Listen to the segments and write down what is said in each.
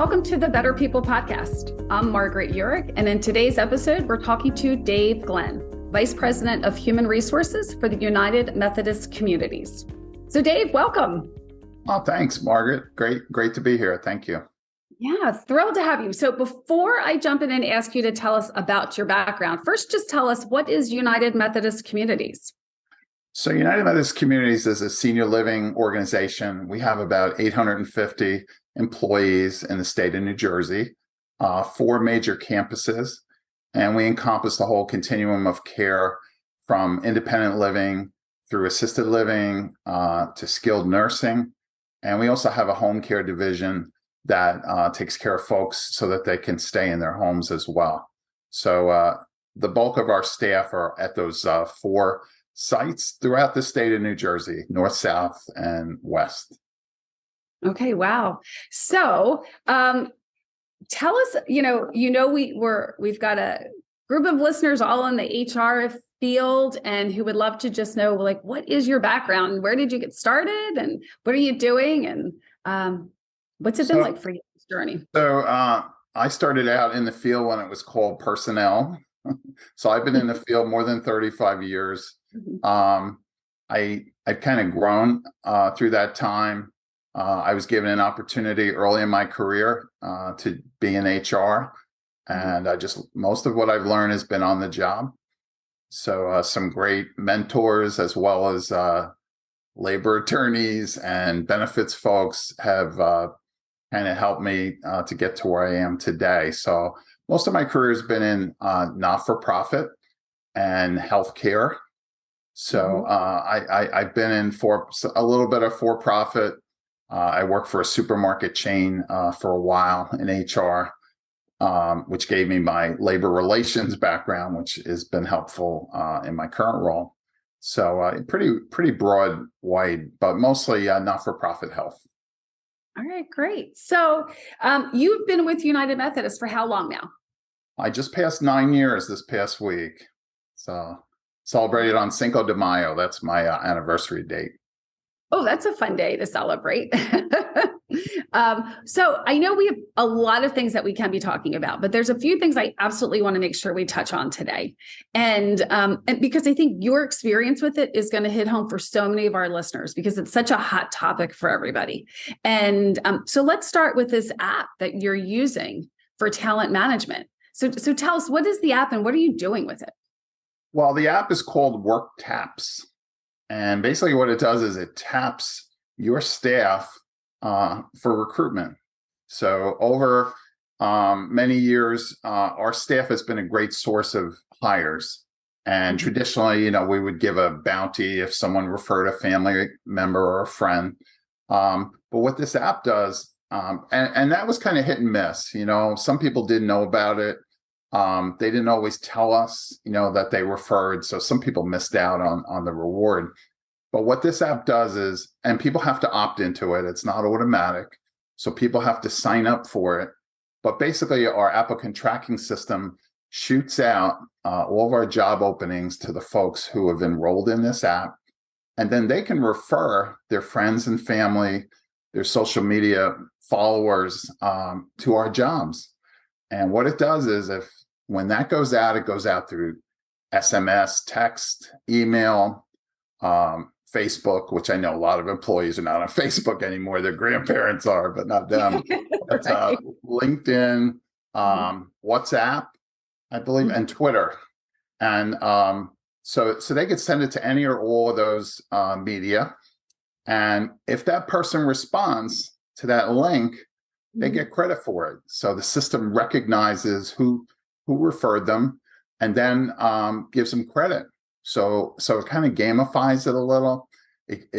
welcome to the Better People podcast. I'm Margaret Urick, and in today's episode, we're talking to Dave Glenn, Vice President of Human Resources for the United Methodist Communities. So Dave, welcome. Oh, thanks, Margaret. Great to be here. Thank you. Yeah, thrilled to have you. So before I jump in and ask you to tell us about your background, first just tell us, what is United Methodist Communities? So United Methodist Communities is a senior living organization. We have about 850 employees in the state of New Jersey, 4 major campuses, and we encompass the whole continuum of care from independent living through assisted living to skilled nursing. And we also have a home care division that takes care of folks so that they can stay in their homes as well. So the bulk of our staff are at those 4 sites throughout the state of New Jersey, north, south, and west. Okay, wow. So tell us, we've got a group of listeners all in the HR field and who would love to just know, like, what is your background? Where did you get started? And what are you doing? And what's it been like for you, this journey? So I started out in the field when it was called personnel. So I've been in the field more than 35 years. I've kind of grown through that time. I was given an opportunity early in my career to be in HR, and most of what I've learned has been on the job. So some great mentors as well as labor attorneys and benefits folks have kind of helped me to get to where I am today. So most of my career has been in not-for-profit and healthcare. So I've been in a little bit of for-profit. I worked for a supermarket chain for a while in HR, which gave me my labor relations background, which has been helpful in my current role. So pretty broad, wide, but mostly not-for-profit health. All right, great. So you've been with United Methodist for how long now? I just passed 9 years this past week. So celebrated on Cinco de Mayo. That's my anniversary date. Oh, that's a fun day to celebrate. So I know we have a lot of things that we can be talking about, but there's a few things I absolutely want to make sure we touch on today. And because I think your experience with it is going to hit home for so many of our listeners, because it's such a hot topic for everybody. And so let's start with this app that you're using for talent management. So tell us, what is the app and what are you doing with it? Well, the app is called Work Taps. And basically what it does is it taps your staff for recruitment. So over many years, our staff has been a great source of hires. And traditionally, we would give a bounty if someone referred a family member or a friend. But what this app does, and that was kind of hit and miss. Some people didn't know about it. They didn't always tell us, that they referred. So some people missed out on the reward. But what this app does is, and people have to opt into it. It's not automatic. So people have to sign up for it. But basically our applicant tracking system shoots out all of our job openings to the folks who have enrolled in this app. And then they can refer their friends and family, their social media followers to our jobs. And what it does is when that goes out, it goes out through SMS, text, email, Facebook, which I know a lot of employees are not on Facebook anymore. Their grandparents are, but not them. But, LinkedIn, WhatsApp, I believe, and Twitter. And so they could send it to any or all of those media. And if that person responds to that link, they get credit for it. So the system recognizes who referred them and then gives them credit. So it kind of gamifies it a little. It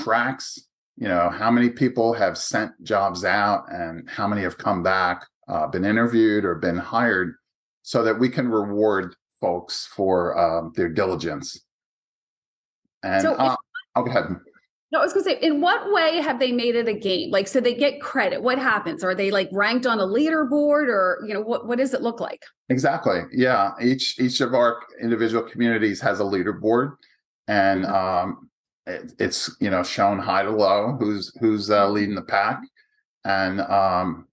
tracks, how many people have sent jobs out and how many have come back, been interviewed or been hired, so that we can reward folks for their diligence. And go ahead. No, I was going to say, in what way have they made it a game? Like, so they get credit. What happens? Are they like ranked on a leaderboard, or, what does it look like? Exactly. Yeah. Each of our individual communities has a leaderboard, and it's, shown high to low, who's leading the pack. and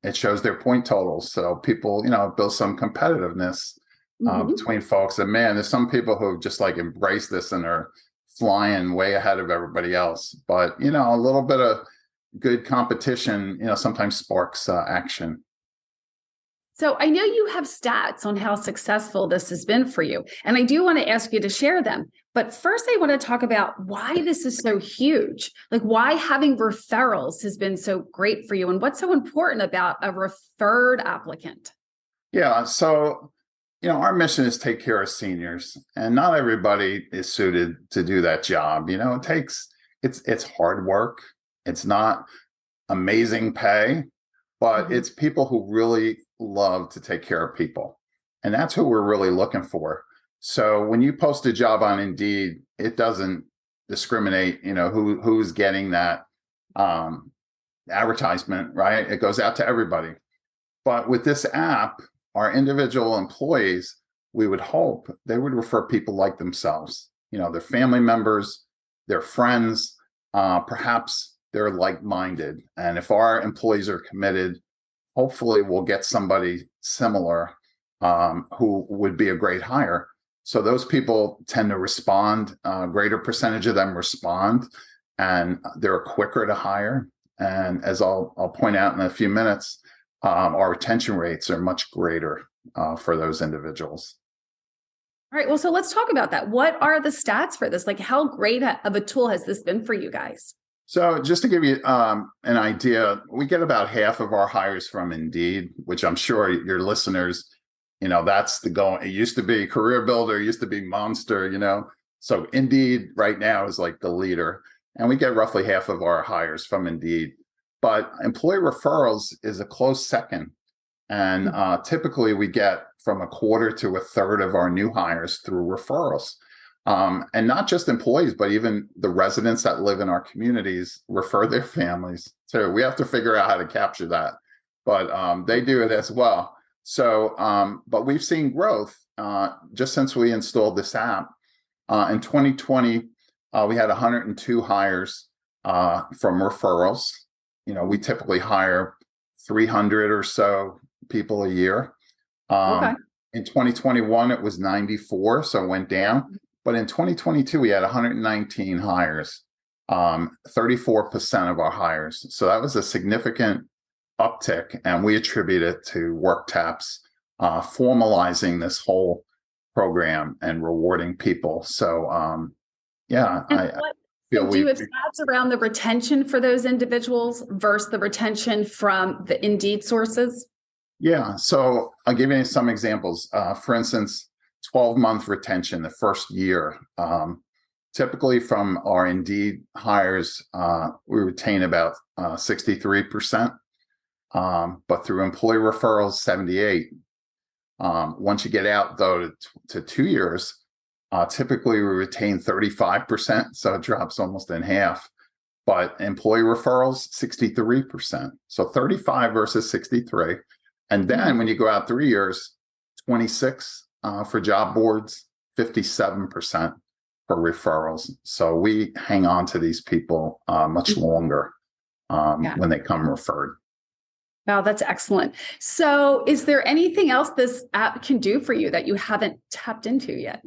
it shows their point totals. So people, build some competitiveness between folks. And man, there's some people who just like embrace this and are flying way ahead of everybody else. But, a little bit of good competition, sometimes sparks action. So I know you have stats on how successful this has been for you, and I do want to ask you to share them. But first, I want to talk about why this is so huge, like why having referrals has been so great for you and what's so important about a referred applicant. Yeah. So, our mission is take care of seniors, and not everybody is suited to do that job. It's hard work. It's not amazing pay, but it's people who really love to take care of people. And that's who we're really looking for. So when you post a job on Indeed, it doesn't discriminate, who's getting that advertisement, right? It goes out to everybody. But with this app, our individual employees, we would hope they would refer people like themselves, their family members, their friends, perhaps they're like-minded. And if our employees are committed, hopefully we'll get somebody similar who would be a great hire. So those people tend to respond, greater percentage of them respond, and they're quicker to hire. And as I'll point out in a few minutes, our retention rates are much greater for those individuals. All right. Well, so let's talk about that. What are the stats for this? Like, how great of a tool has this been for you guys? So just to give you an idea, we get about half of our hires from Indeed, which I'm sure your listeners, that's the goal. It used to be Career Builder, it used to be Monster, So Indeed right now is like the leader. And we get roughly half of our hires from Indeed. But employee referrals is a close second. And typically we get from a quarter to a third of our new hires through referrals. And not just employees, but even the residents that live in our communities refer their families. So we have to figure out how to capture that, but they do it as well. So, but we've seen growth just since we installed this app. In 2020, we had 102 hires from referrals. We typically hire 300 or so people a year. Okay. In 2021, it was 94, so it went down. But in 2022, we had 119 hires, 34% of our hires. So that was a significant uptick, and we attribute it to WorkTaps formalizing this whole program and rewarding people. So, I feel do you have stats around the retention for those individuals versus the retention from the Indeed sources? Yeah, so I'll give you some examples. For instance, 12-month retention the first year. Typically from our Indeed hires, we retain about 63%, but through employee referrals, 78. Once you get out, though, to 2 years, typically we retain 35%, so it drops almost in half. But employee referrals, 63%. So 35 versus 63. And then when you go out 3 years, 26 for job boards, 57% for referrals. So we hang on to these people much longer when they come referred. Wow, that's excellent. So is there anything else this app can do for you that you haven't tapped into yet?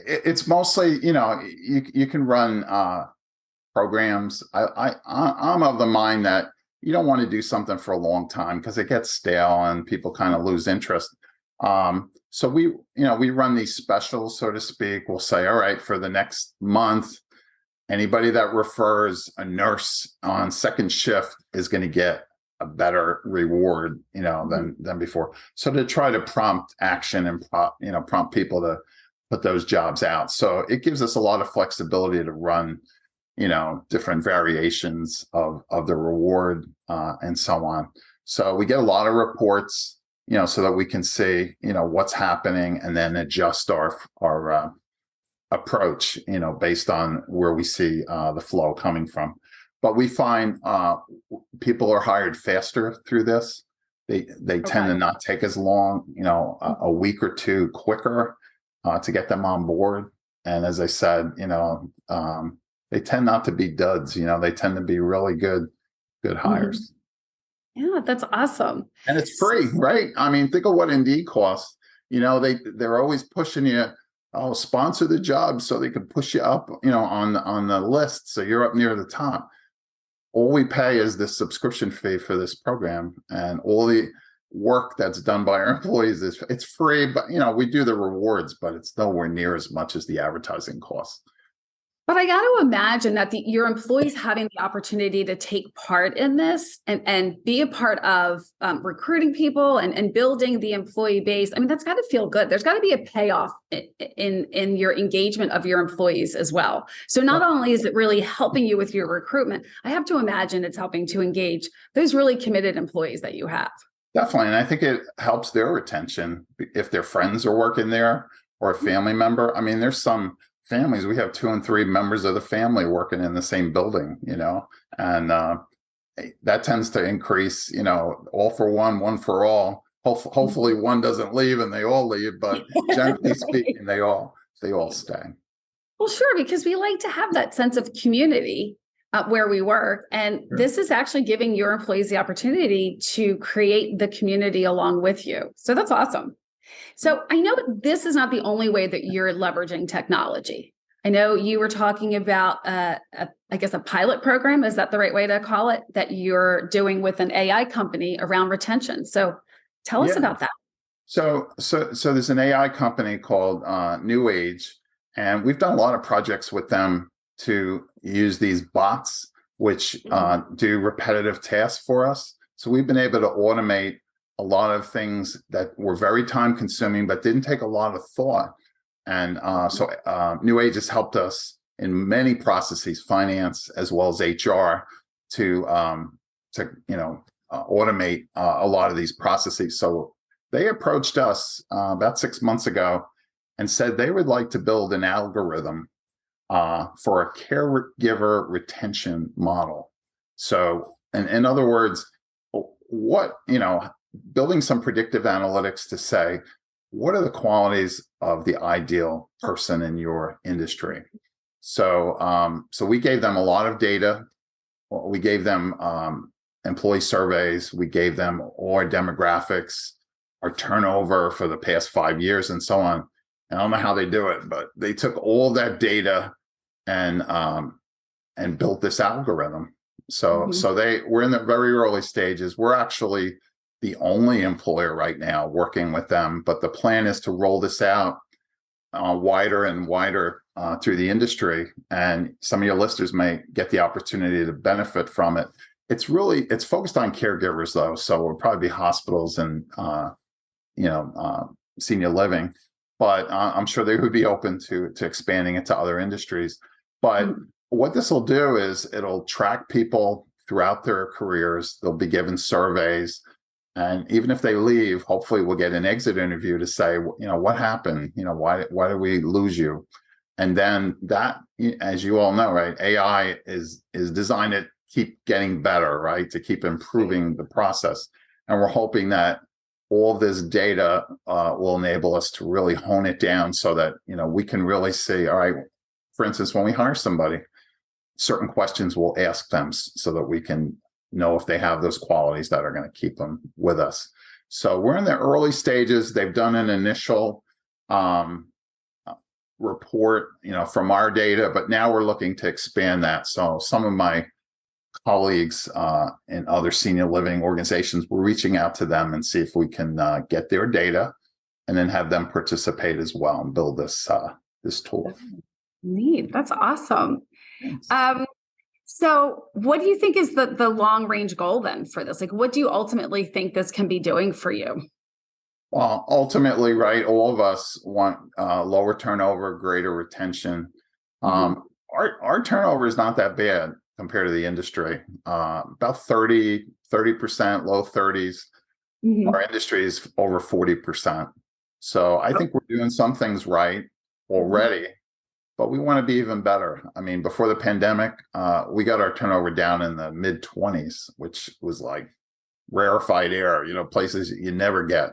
It's mostly, you can run programs. I'm of the mind that you don't want to do something for a long time because it gets stale and people kind of lose interest. So we run these specials, so to speak. We'll say, all right, for the next month, anybody that refers a nurse on second shift is going to get a better reward, than before. So to try to prompt action and prompt people to put those jobs out. So it gives us a lot of flexibility to run, different variations of the reward and so on. So we get a lot of reports, so that we can see, what's happening and then adjust our approach, based on where we see the flow coming from. But we find people are hired faster through this. They tend to not take as long, a week or two quicker to get them on board. And as I said, they tend not to be duds. They tend to be really good hires. Yeah, that's awesome. And it's free, right? I mean, think of what Indeed costs. They're always pushing you, oh, sponsor the job so they can push you up, on the list, so you're up near the top. All we pay is this subscription fee for this program, and all the work that's done by our employees it's free, but we do the rewards, but it's nowhere near as much as the advertising costs. But I got to imagine that your employees having the opportunity to take part in this and be a part of recruiting people and building the employee base. I mean, that's got to feel good. There's got to be a payoff in your engagement of your employees as well. So not only is it really helping you with your recruitment, I have to imagine it's helping to engage those really committed employees that you have. Definitely. And I think it helps their retention if their friends are working there or a family member. I mean, there's some families, we have 2 and 3 members of the family working in the same building, and that tends to increase, all for one for all. Hopefully one doesn't leave and they all leave, but generally speaking, they all stay. Well, sure, because we like to have that sense of community where we work. And this is actually giving your employees the opportunity to create the community along with you. So that's awesome. So I know this is not the only way that you're leveraging technology. I know you were talking about, I guess, a pilot program. Is that the right way to call it? That you're doing with an AI company around retention. So tell us about that. So there's an AI company called New Age, and we've done a lot of projects with them to use these bots, which do repetitive tasks for us. So we've been able to automate a lot of things that were very time consuming, but didn't take a lot of thought. And so New Age has helped us in many processes, finance as well as HR, to automate a lot of these processes. So they approached us about 6 months ago and said they would like to build an algorithm for a caregiver retention model. So, in other words, building some predictive analytics to say, what are the qualities of the ideal person in your industry? So, we gave them a lot of data. We gave them employee surveys. We gave them all our demographics, our turnover for the past 5 years, and so on. And I don't know how they do it, but they took all that data and built this algorithm. So we're in the very early stages. We're actually the only employer right now working with them, but the plan is to roll this out wider and wider through the industry. And some of your listeners may get the opportunity to benefit from it. It's focused on caregivers though, so it'll probably be hospitals and senior living. But I'm sure they would be open to expanding it to other industries. But what this will do is it'll track people throughout their careers. They'll be given surveys. And even if they leave, hopefully we'll get an exit interview to say, what happened? Why did we lose you? And then that, as you all know, right, AI is designed to keep getting better, right, to keep improving the process. And we're hoping that all this data will enable us to really hone it down so that, we can really see, all right, for instance, when we hire somebody, certain questions we'll ask them so that we can know if they have those qualities that are going to keep them with us. So we're in the early stages. They've done an initial report, from our data, but now we're looking to expand that. So some of my colleagues in other senior living organizations, we're reaching out to them and see if we can get their data and then have them participate as well and build this tool. Neat. That's awesome. So what do you think is the long range goal then for this? Like, what do you ultimately think this can be doing for you? Well, ultimately, right, all of us want lower turnover, greater retention. Our turnover is not that bad compared to the industry, about 30%, low 30s. Our industry is over 40%. So I think we're doing some things right already, but we want to be even better. I mean, before the pandemic, we got our turnover down in the mid 20s, which was like rarefied air, places you never get.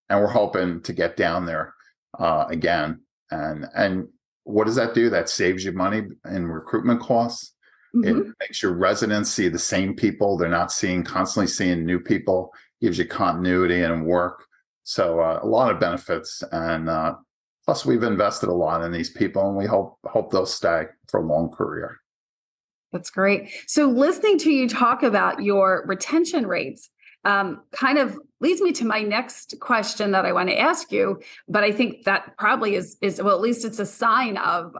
And we're hoping to get down there again. And what does that do? That saves you money in recruitment costs. It makes your residents see the same people. They're not constantly seeing new people, gives you continuity in work. So a lot of benefits. And plus we've invested a lot in these people, and we hope they'll stay for a long career. That's great. So listening to you talk about your retention rates kind of leads me to my next question that I want to ask you. But I think that probably is well, at least it's a sign of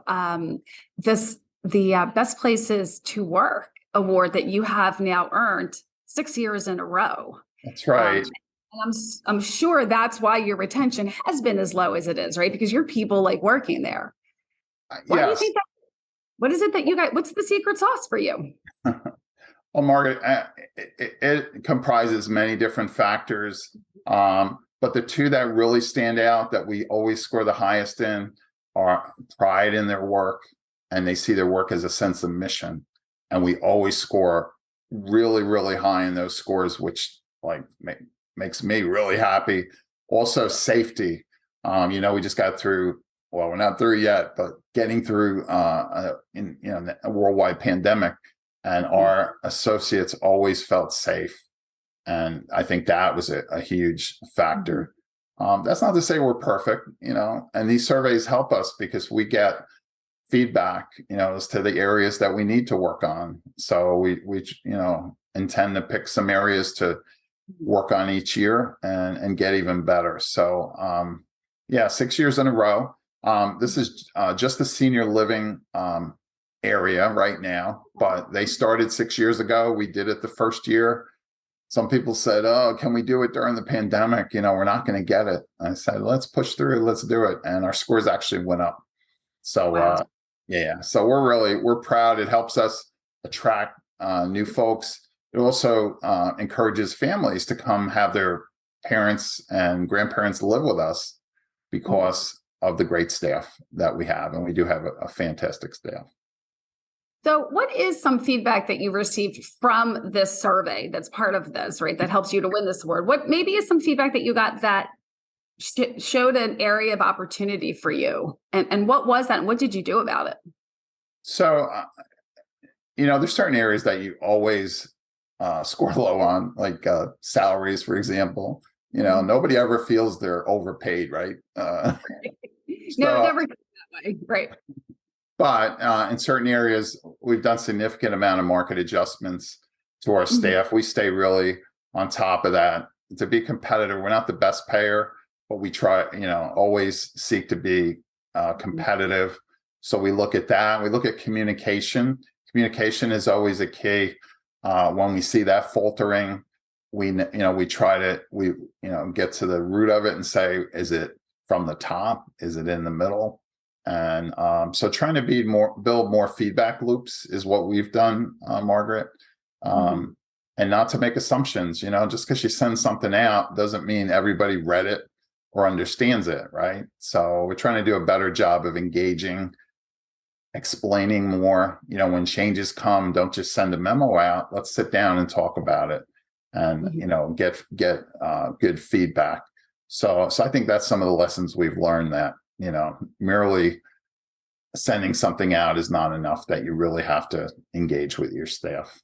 the Best Places to Work award that you have now earned 6 years in a row. That's right. And I'm sure that's why your retention has been as low as it is, right? Because your people like working there. Why do you think that? What is it that you got? What's the secret sauce for you? Well, Margaret, it comprises many different factors. But the two that really stand out that we always score the highest in are pride in their work, and they see their work as a sense of mission. And we always score really, really high in those scores, which makes me really happy. Also, safety. We just got through. Well, we're not through yet, but getting through a worldwide pandemic, and our associates always felt safe, and I think that was a huge factor. That's not to say we're perfect, and these surveys help us because we get feedback, as to the areas that we need to work on. So we intend to pick some areas to work on each year and get even better. So 6 years in a row. This is just the senior living area right now, but they started 6 years ago. We did it the first year. Some people said, "Oh, can we do it during the pandemic? We're not going to get it." I said, "Let's push through. Let's do it." And our scores actually went up. So, wow. So we're proud. It helps us attract new folks. It also encourages families to come have their parents and grandparents live with us because of the great staff that we have. And we do have a fantastic staff. So what is some feedback that you received from this survey that's part of this, right? That helps you to win this award? What maybe is some feedback that you got that showed an area of opportunity for you? And what was that? And what did you do about it? So, there's certain areas that you always score low on, like salaries, for example. Nobody ever feels they're overpaid, right? No, never that way, right? But in certain areas, we've done significant amount of market adjustments to our staff. We stay really on top of that to be competitive. We're not the best payer, but we try, always seek to be competitive. So we look at that. We look at communication. Communication is always a key. When we see that faltering, we try to get to the root of it and say, is it from the top? Is it in the middle? And so trying to build more feedback loops is what we've done, Margaret. And not to make assumptions, just because you send something out doesn't mean everybody read it or understands it, right? So we're trying to do a better job of engaging, explaining more. When changes come, don't just send a memo out. Let's sit down and talk about it, and get good feedback. So I think that's some of the lessons we've learned, that merely sending something out is not enough, that you really have to engage with your staff.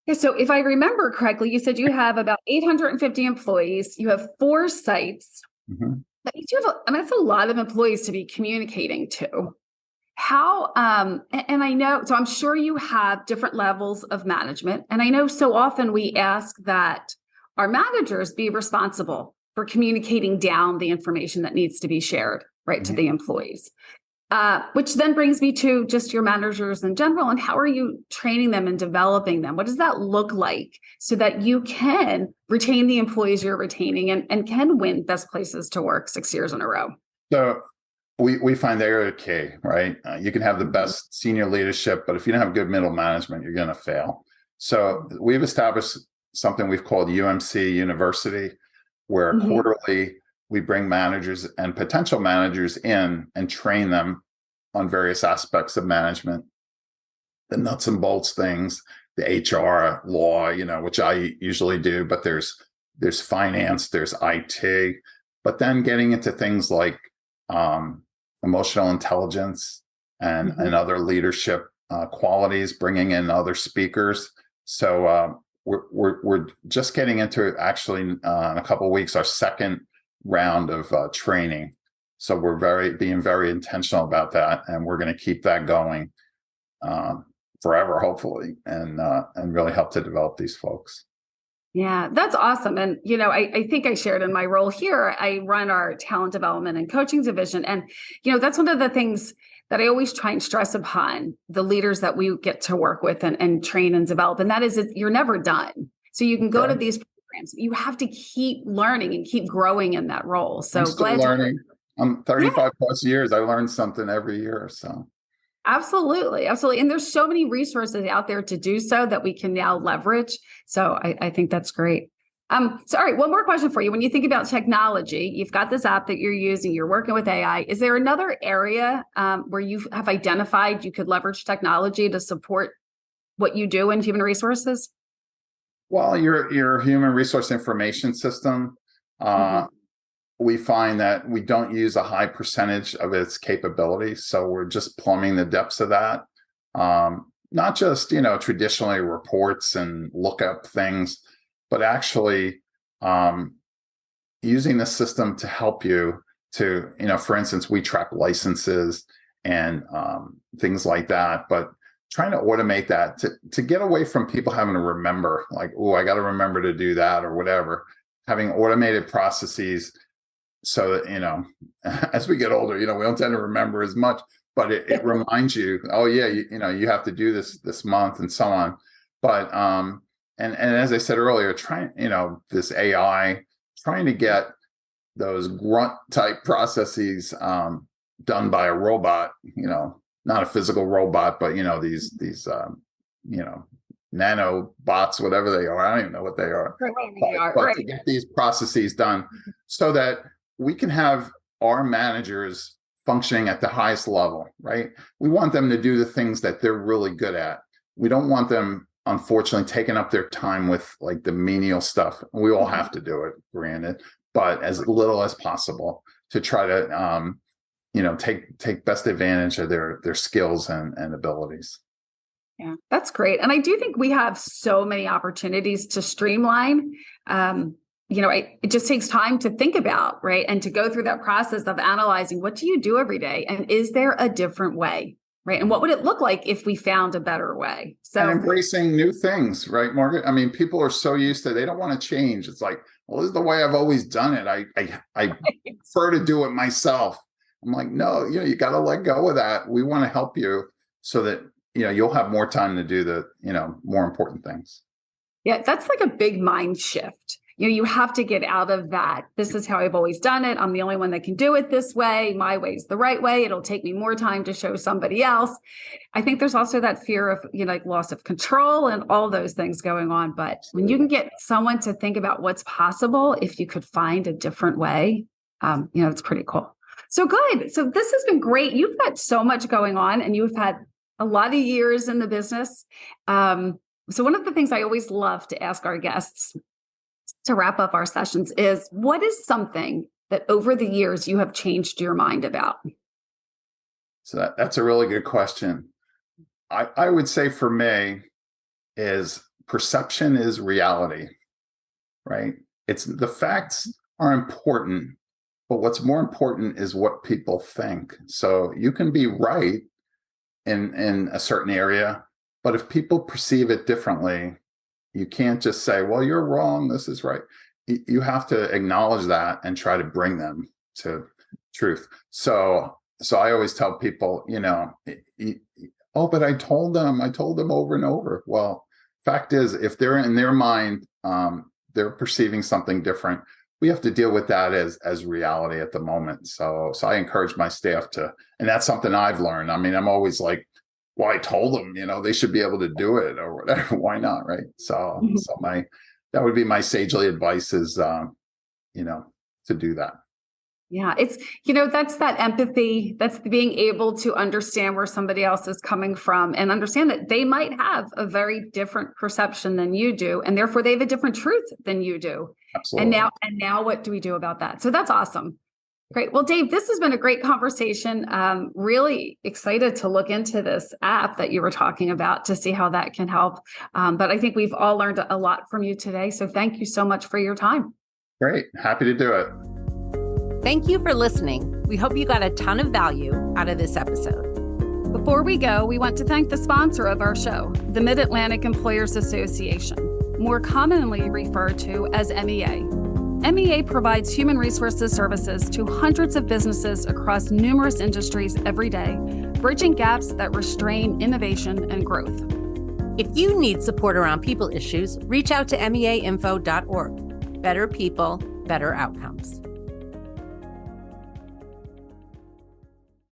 Yeah, so if I remember correctly, you said you have about 850 employees. You have 4 sites. That means you have, that's a lot of employees to be communicating to. How, and I know, so I'm sure you have different levels of management. And I know so often we ask that our managers be responsible for communicating down the information that needs to be shared, right, to the employees. Which then brings me to just your managers in general, and how are you training them and developing them? What does that look like so that you can retain the employees you're retaining and can win Best Places to Work 6 years in a row? So we find they're a key, right? You can have the best senior leadership, but if you don't have good middle management, you're going to fail. So we've established something we've called UMC University, where quarterly we bring managers and potential managers in and train them on various aspects of management, the nuts and bolts things, the HR law, which I usually do, but there's finance, there's IT, but then getting into things like emotional intelligence and other leadership qualities, bringing in other speakers. So we're just getting into actually in a couple of weeks our second round of training. So we're being very intentional about that, and we're going to keep that going forever, hopefully, and really help to develop these folks. Yeah, that's awesome. And, I think I shared in my role here, I run our talent development and coaching division. And, that's one of the things that I always try and stress upon the leaders that we get to work with and train and develop. And that is, you're never done. So you can go to these programs. You have to keep learning and keep growing in that role. So I'm still learning. I'm 35 plus years. I learn something every year. So. Absolutely. Absolutely. And there's so many resources out there to do so that we can now leverage. So I think that's great. So, all right, one more question for you. When you think about technology, you've got this app that you're using, you're working with AI. Is there another area where you have identified you could leverage technology to support what you do in human resources? Well, your human resource information system, we find that we don't use a high percentage of its capabilities. So we're just plumbing the depths of that. Not just, traditionally reports and lookup things, but actually using the system to help you to, for instance, we track licenses and things like that, but trying to automate that to get away from people having to remember, like, oh, I got to remember to do that or whatever, having automated processes so that, as we get older, we don't tend to remember as much, but it reminds you, oh yeah, you have to do this month and so on. But, and as I said earlier, this AI, trying to get those grunt type processes done by a robot, not a physical robot, but these nanobots, whatever they are. I don't even know what they are. But to get these processes done so that we can have our managers functioning at the highest level, right? We want them to do the things that they're really good at. We don't want them, unfortunately, taking up their time with like the menial stuff. We all have to do it, granted, but as little as possible to try to take best advantage of their skills and abilities. Yeah, that's great. And I do think we have so many opportunities to streamline. It just takes time to think about, right? And to go through that process of analyzing, what do you do every day? And is there a different way, right? And what would it look like if we found a better way? So, and embracing new things, right, Margaret? I mean, people are so used to, they don't want to change. It's like, well, this is the way I've always done it. I prefer to do it myself. I'm like, no, you got to let go of that. We want to help you so that, you'll have more time to do the, more important things. Yeah, that's like a big mind shift. You have to get out of that. This is how I've always done it. I'm the only one that can do it this way. My way's the right way. It'll take me more time to show somebody else. I think there's also that fear of, loss of control and all those things going on. But when you can get someone to think about what's possible, if you could find a different way, it's pretty cool. So good. So this has been great. You've got so much going on and you've had a lot of years in the business. So one of the things I always love to ask our guests to wrap up our sessions is, what is something that over the years you have changed your mind about? So that's a really good question. I would say for me is perception is reality, right? It's the facts are important, but what's more important is what people think. So you can be right in a certain area, but if people perceive it differently, you can't just say, well, you're wrong, this is right. You have to acknowledge that and try to bring them to truth. So I always tell people, oh, but I told them over and over. Well, fact is, if they're in their mind, they're perceiving something different. We have to deal with that as reality at the moment. So I encourage my staff to, and that's something I've learned. I mean, I'm always like, well, I told them, they should be able to do it or whatever. Why not? Right. So that would be my sagely advice is, to do that. Yeah. It's, that's that empathy. That's being able to understand where somebody else is coming from and understand that they might have a very different perception than you do. And therefore they have a different truth than you do. Absolutely. And now what do we do about that? So that's awesome. Great. Well, Dave, this has been a great conversation. Really excited to look into this app that you were talking about to see how that can help. But I think we've all learned a lot from you today. So thank you so much for your time. Great. Happy to do it. Thank you for listening. We hope you got a ton of value out of this episode. Before we go, we want to thank the sponsor of our show, the Mid-Atlantic Employers Association, more commonly referred to as MEA. MEA provides human resources services to hundreds of businesses across numerous industries every day, bridging gaps that restrain innovation and growth. If you need support around people issues, reach out to meainfo.org. Better people, better outcomes.